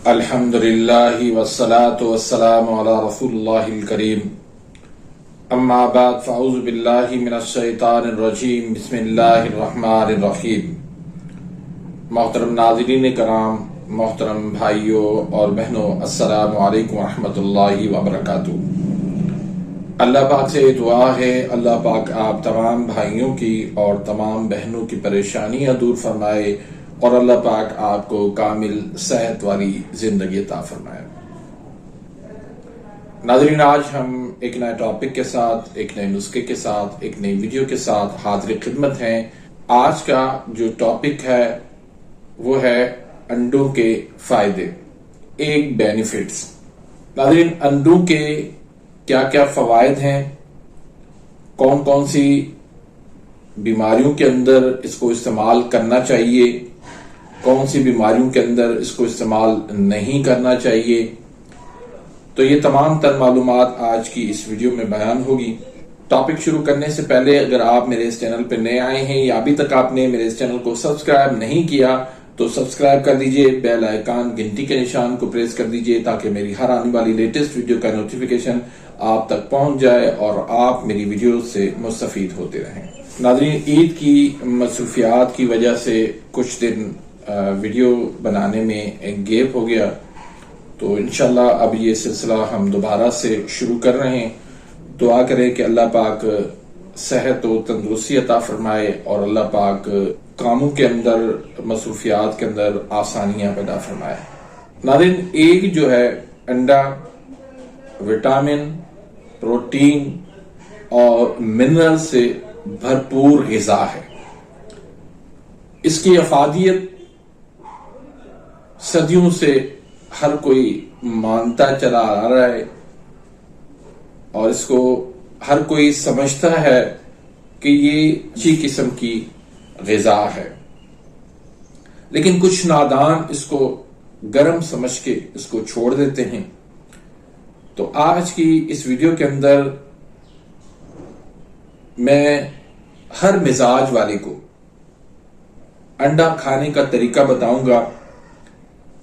الحمدللہ والصلاة والسلام علی رسول اللہ الکریم اما بعد فاعوذ باللہ من الشیطان الرجیم بسم اللہ الرحمن الرحیم۔ محترم ناظرین کرام، محترم بھائیوں اور بہنوں، السلام علیکم ورحمۃ اللہ وبرکاتہ۔ اللہ پاک سے دعا ہے اللہ پاک آپ تمام بھائیوں کی اور تمام بہنوں کی پریشانیاں دور فرمائے اور اللہ پاک آپ کو کامل صحت والی زندگی عطا فرمائے۔ ناظرین، آج ہم ایک نئے ٹاپک کے ساتھ، ایک نئے نسخے کے ساتھ، ایک نئی ویڈیو کے ساتھ حاضر خدمت ہیں۔ آج کا جو ٹاپک ہے وہ ہے انڈوں کے فائدے، ایگ بینیفٹس۔ ناظرین، انڈوں کے کیا کیا فوائد ہیں، کون کون سی بیماریوں کے اندر اس کو استعمال کرنا چاہیے، کون سی بیماریوں کے اندر اس کو استعمال نہیں کرنا چاہیے، تو یہ تمام تر معلومات آج کی اس ویڈیو میں بیان ہوگی۔ ٹاپک شروع کرنے سے پہلے اگر آپ میرے اس چینل پہ نئے آئے ہیں یا ابھی تک آپ نے میرے اس چینل کو سبسکرائب نہیں کیا تو سبسکرائب کر دیجئے، بیل آئیکن گھنٹی کے نشان کو پریس کر دیجئے تاکہ میری ہر آنے والی لیٹسٹ ویڈیو کا نوٹیفیکیشن آپ تک پہنچ جائے اور آپ میری ویڈیو سے مستفید ہوتے رہیں۔ ناظرین، عید کی مصروفیات کی وجہ سے کچھ دن ویڈیو بنانے میں ایک گیپ ہو گیا، تو انشاءاللہ اب یہ سلسلہ ہم دوبارہ سے شروع کر رہے ہیں۔ دعا کریں کہ اللہ پاک صحت و تندرستی عطا فرمائے اور اللہ پاک کاموں کے اندر، مصروفیات کے اندر آسانیاں پیدا فرمائے۔ ناظرین، ایگ جو ہے، انڈا وٹامن، پروٹین اور منرل سے بھرپور غذا ہے۔ اس کی افادیت صدیوں سے ہر کوئی مانتا چلا آ رہا ہے اور اس کو ہر کوئی سمجھتا ہے کہ یہ اچھی قسم کی غذا ہے، لیکن کچھ نادان اس کو گرم سمجھ کے اس کو چھوڑ دیتے ہیں۔ تو آج کی اس ویڈیو کے اندر میں ہر مزاج والے کو انڈا کھانے کا طریقہ بتاؤں گا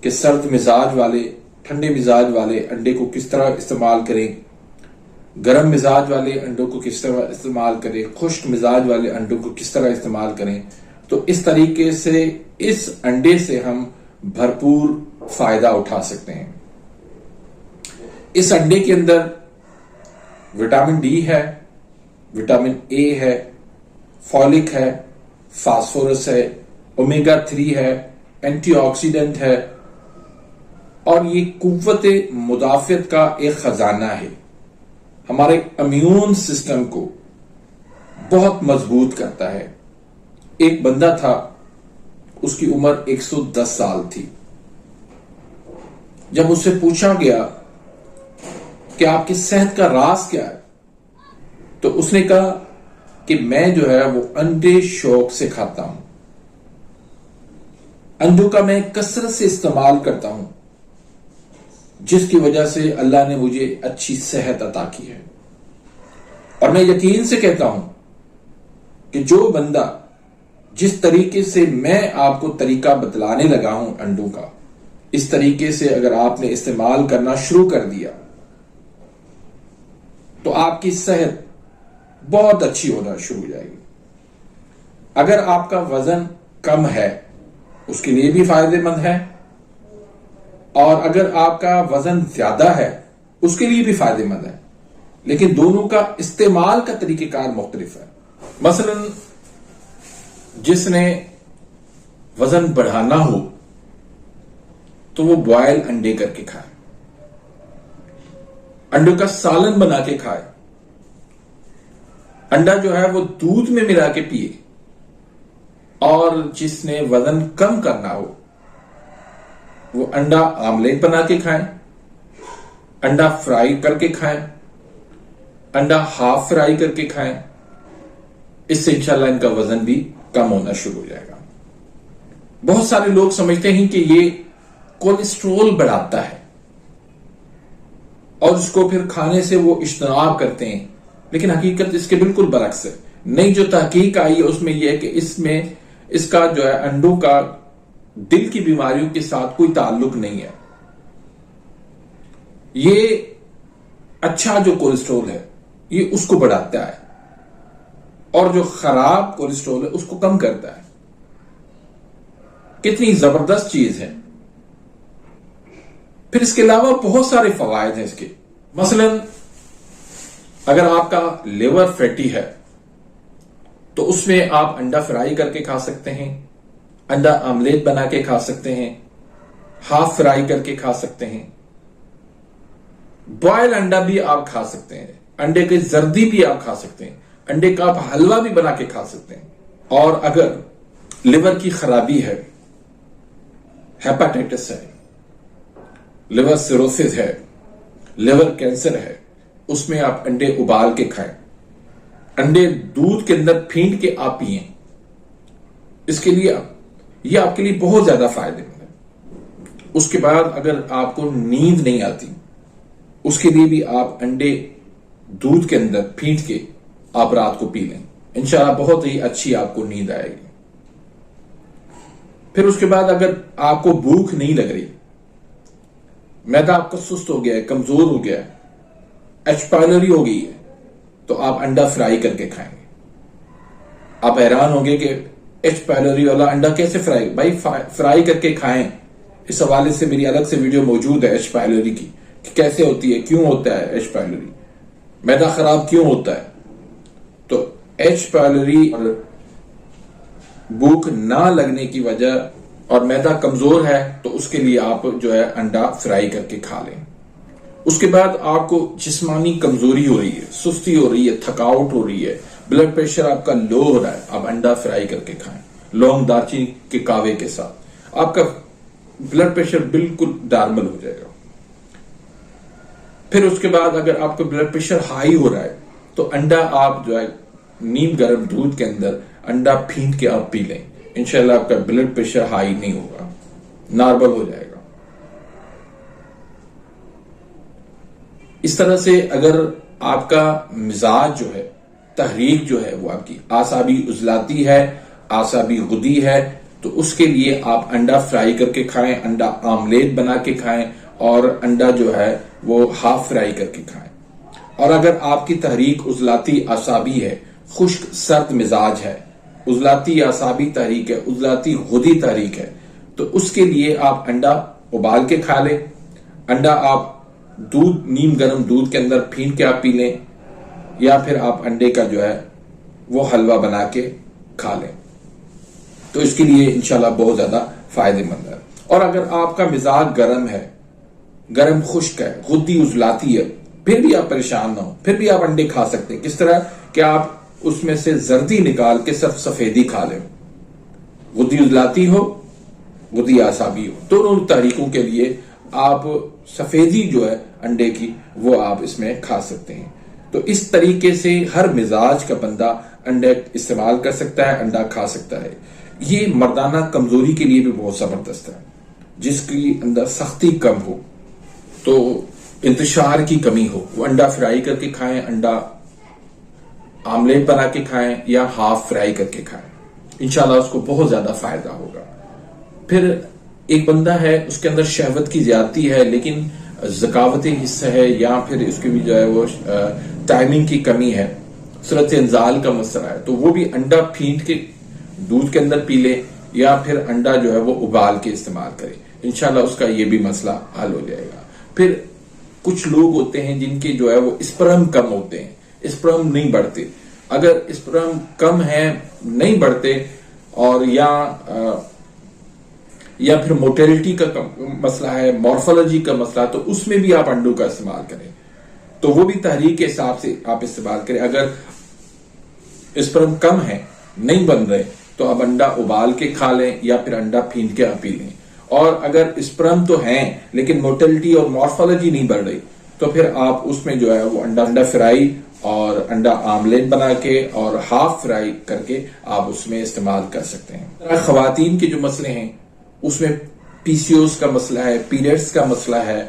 کہ سرد مزاج والے، ٹھنڈے مزاج والے انڈے کو کس طرح استعمال کریں، گرم مزاج والے انڈوں کو کس طرح استعمال کریں، خشک مزاج والے انڈوں کو کس طرح استعمال کریں۔ تو اس طریقے سے اس انڈے سے ہم بھرپور فائدہ اٹھا سکتے ہیں۔ اس انڈے کے اندر وٹامن ڈی ہے، وٹامن اے ہے، فولک ہے، فاسفورس ہے، اومیگا 3 ہے، اینٹی آکسیڈنٹ ہے اور یہ قوت مدافعت کا ایک خزانہ ہے۔ ہمارے امیون سسٹم کو بہت مضبوط کرتا ہے۔ ایک بندہ تھا، اس کی عمر 110 سال تھی۔ جب اس سے پوچھا گیا کہ آپ کی صحت کا راز کیا ہے تو اس نے کہا کہ میں جو ہے وہ انڈے شوق سے کھاتا ہوں، انڈوں کا میں کثرت سے استعمال کرتا ہوں، جس کی وجہ سے اللہ نے مجھے اچھی صحت عطا کی ہے۔ اور میں یقین سے کہتا ہوں کہ جو بندہ جس طریقے سے میں آپ کو طریقہ بتلانے لگا ہوں انڈوں کا، اس طریقے سے اگر آپ نے استعمال کرنا شروع کر دیا تو آپ کی صحت بہت اچھی ہونا شروع ہو جائے گی۔ اگر آپ کا وزن کم ہے اس کے لیے بھی فائدہ مند ہے، اور اگر آپ کا وزن زیادہ ہے اس کے لیے بھی فائدہ مند ہے، لیکن دونوں کا استعمال کا طریقہ کار مختلف ہے۔ مثلا جس نے وزن بڑھانا ہو تو وہ بوائل انڈے کر کے کھائے، انڈوں کا سالن بنا کے کھائے، انڈا جو ہے وہ دودھ میں ملا کے پیے، اور جس نے وزن کم کرنا ہو وہ انڈا آملیٹ بنا کے کھائیں، انڈا فرائی کر کے کھائیں، انڈا ہاف فرائی کر کے کھائیں۔ اس سے انشاءاللہ ان کا وزن بھی کم ہونا شروع ہو جائے گا۔ بہت سارے لوگ سمجھتے ہیں کہ یہ کولیسٹرول بڑھاتا ہے اور اس کو پھر کھانے سے وہ اجتناب کرتے ہیں، لیکن حقیقت اس کے بالکل برعکس ہے۔ نئی جو تحقیق آئی ہے اس میں یہ ہے کہ اس کا جو ہے انڈوں کا دل کی بیماریوں کے ساتھ کوئی تعلق نہیں ہے۔ یہ اچھا جو کولیسٹرول ہے یہ اس کو بڑھاتا ہے اور جو خراب کولیسٹرول ہے اس کو کم کرتا ہے. کتنی زبردست چیز ہے. پھر اس کے علاوہ بہت سارے فوائد ہیں اس کے. مثلا اگر آپ کا لیور فیٹی ہے تو اس میں آپ انڈا فرائی کر کے کھا سکتے ہیں, انڈا آملیٹ بنا کے کھا سکتے ہیں, ہاف فرائی کر کے کھا سکتے ہیں, بوائل انڈا بھی آپ کھا سکتے ہیں, انڈے کی زردی بھی آپ کھا سکتے ہیں, انڈے کا آپ حلوہ بھی بنا کے کھا سکتے ہیں. اور اگر لیور کی خرابی ہے, ہیپاٹائٹس ہے, لیور سیروسس ہے, لیور کینسر ہے, اس میں آپ انڈے ابال کے کھائیں, انڈے دودھ کے اندر پھینٹ کے آپ پئیں. اس کے لیے یہ آپ کے لیے بہت زیادہ فائدے مند ہے. اس کے بعد اگر آپ کو نیند نہیں آتی, اس کے لیے بھی آپ انڈے دودھ کے اندر پھینٹ کے آپ رات کو پی لیں, انشاءاللہ بہت ہی اچھی آپ کو نیند آئے گی. پھر اس کے بعد اگر آپ کو بھوک نہیں لگ رہی, میدا آپ کا سست ہو گیا ہے, کمزور ہو گیا ہے, ایچ پائلوری ہو گئی ہے, تو آپ انڈا فرائی کر کے کھائیں گے. آپ حیران ہوں گے کہ ایچ پائلوری والا انڈا کیسے فرائی؟ بھائی فرائی کر کے کھائیں. اس حوالے سے میری الگ سے ویڈیو موجود ہے ایچ پائلوری کی, کہ کیسے ہوتی ہے, کیوں ہوتا ہے ایچ پائلوری, میدا خراب کیوں ہوتا ہے. تو ایچ پائلوری اور بھوک نہ لگنے کی وجہ اور میدا کمزور ہے تو اس کے لیے آپ جو ہے انڈا فرائی کر کے کھا لیں. اس کے بعد آپ کو جسمانی کمزوری ہو رہی ہے, سستی ہو رہی ہے, تھکاوٹ ہو رہی ہے, بلڈ پریشر آپ کا لو ہو رہا ہے, آپ انڈا فرائی کر کے کھائیں لونگ دارچینی کے کاوے کے ساتھ. آپ کا بلڈ پریشر بالکل نارمل ہو جائے گا. پھر اس کے بعد اگر آپ کا بلڈ پریشر ہائی ہو رہا ہے تو انڈا آپ جو ہے نیم گرم دودھ کے اندر انڈا پھینٹ کے آپ پی لیں, انشاءاللہ آپ کا بلڈ پریشر ہائی نہیں ہوگا, نارمل ہو جائے گا. اس طرح سے اگر آپ کا مزاج جو ہے, تحریک جو ہے وہ آپ کی اعصابی عضلاتی ہے, اعصابی غدی ہے, تو اس کے لیے آپ انڈا فرائی کر کے کھائیں, انڈا آملیٹ بنا کے کھائیں, اور انڈا جو ہے وہ ہاف فرائی کر کے کھائیں. اور اگر آپ کی تحریک عضلاتی اعصابی ہے, خشک سرد مزاج ہے, عضلاتی اعصابی تحریک ہے, عضلاتی غدی تحریک ہے, تو اس کے لیے آپ انڈا ابال کے کھا لیں, انڈا آپ دودھ نیم گرم دودھ کے اندر پھینٹ کے آپ پی لیں, یا پھر آپ انڈے کا جو ہے وہ حلوہ بنا کے کھا لیں. تو اس کے لیے انشاءاللہ بہت زیادہ فائدے مند ہے. اور اگر آپ کا مزاج گرم ہے, گرم خشک ہے, غدی عضلاتی ہے, پھر بھی آپ پریشان نہ ہو, پھر بھی آپ انڈے کھا سکتے ہیں. کس طرح کہ آپ اس میں سے زردی نکال کے صرف سفیدی کھا لیں. غدی عضلاتی ہو, غدی اعصابی ہو, دونوں تحریکوں کے لیے آپ سفیدی جو ہے انڈے کی وہ آپ اس میں کھا سکتے ہیں. تو اس طریقے سے ہر مزاج کا بندہ انڈے استعمال کر سکتا ہے, انڈا کھا سکتا ہے. یہ مردانہ کمزوری کے لیے بھی بہت زبردست ہے. جس کی اندر سختی کم ہو, تو انتشار کی کمی ہو, وہ انڈا فرائی کر کے کھائیں, انڈا آملیٹ بنا کے کھائیں, یا ہاف فرائی کر کے کھائیں, انشاءاللہ اس کو بہت زیادہ فائدہ ہوگا. پھر ایک بندہ ہے اس کے اندر شہوت کی زیادتی ہے, لیکن ذکاوتی حصہ ہے, یا پھر اس کی بھی جو ہے وہ ٹائمنگ کی کمی ہے, صورت انزال کا مسئلہ ہے, تو وہ بھی انڈا پھینٹ کے دودھ کے اندر پی لے, یا پھر انڈا جو ہے وہ ابال کے استعمال کرے, انشاءاللہ اس کا یہ بھی مسئلہ حل ہو جائے گا. پھر کچھ لوگ ہوتے ہیں جن کے جو ہے وہ اسپرم کم ہوتے ہیں, اسپرم نہیں بڑھتے. اگر اسپرم کم ہے, نہیں بڑھتے, اور یا پھر موٹیلٹی کا مسئلہ ہے, مورفولوجی کا مسئلہ, تو اس میں بھی آپ انڈوں کا استعمال کریں, تو وہ بھی تحریک کے حساب سے آپ استعمال کریں. اگر اسپرم کم ہے, نہیں بن رہے, تو آپ انڈا ابال کے کھا لیں, یا پھر انڈا پھینٹ کے آپ پی لیں. اور اگر اسپرم تو ہیں لیکن موٹیلٹی اور مورفولوجی نہیں بڑھ رہی, تو پھر آپ اس میں جو ہے وہ انڈا فرائی اور انڈا آملیٹ بنا کے اور ہاف فرائی کر کے آپ اس میں استعمال کر سکتے ہیں. خواتین کے جو مسئلے ہیں اس میں پی سی اوز کا مسئلہ ہے, پیریڈز کا مسئلہ ہے,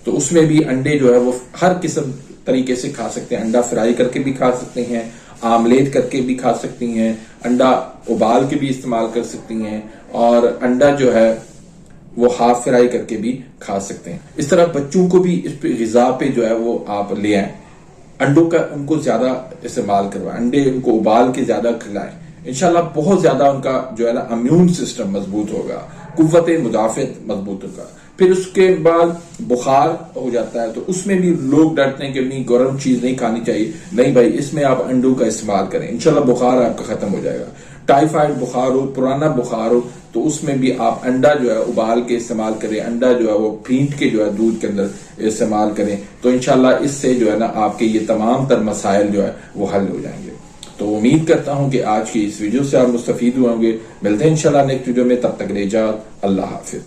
تو اس میں بھی انڈے جو ہے وہ ہر قسم طریقے سے کھا سکتے ہیں. انڈا فرائی کر کے بھی کھا سکتے ہیں, آملیٹ کر کے بھی کھا سکتی ہیں, انڈا ابال کے بھی استعمال کر سکتی ہیں, اور انڈا جو ہے وہ ہاف فرائی کر کے بھی کھا سکتے ہیں. اس طرح بچوں کو بھی اس پہ غذا پہ جو ہے وہ آپ لے آئیں. انڈوں کا ان کو زیادہ استعمال کروائیں، انڈے ان کو ابال کے زیادہ کھلائیں. انشاءاللہ بہت زیادہ ان کا جو ہے نا امیون سسٹم مضبوط ہوگا، قوت مدافعت مضبوط ہوگا. پھر اس کے بعد بخار ہو جاتا ہے تو اس میں بھی لوگ ڈرتے ہیں کہ نہیں گرم چیز نہیں کھانی چاہیے. نہیں بھائی، اس میں آپ انڈوں کا استعمال کریں، انشاءاللہ بخار آپ کا ختم ہو جائے گا. ٹائیفائڈ بخار ہو، پرانا بخار ہو، تو اس میں بھی آپ انڈا جو ہے ابال کے استعمال کریں، انڈا جو ہے وہ پھینٹ کے جو ہے دودھ کے اندر استعمال کریں. تو انشاءاللہ اس سے جو ہے نا آپ کے یہ تمام تر مسائل جو ہے وہ حل ہو جائیں گے. تو امید کرتا ہوں کہ آج کی اس ویڈیو سے آپ مستفید ہوئے ہوں گے. ملتے ہیں انشاءاللہ نیکسٹ ویڈیو میں، تب تک اجازت، اللہ حافظ.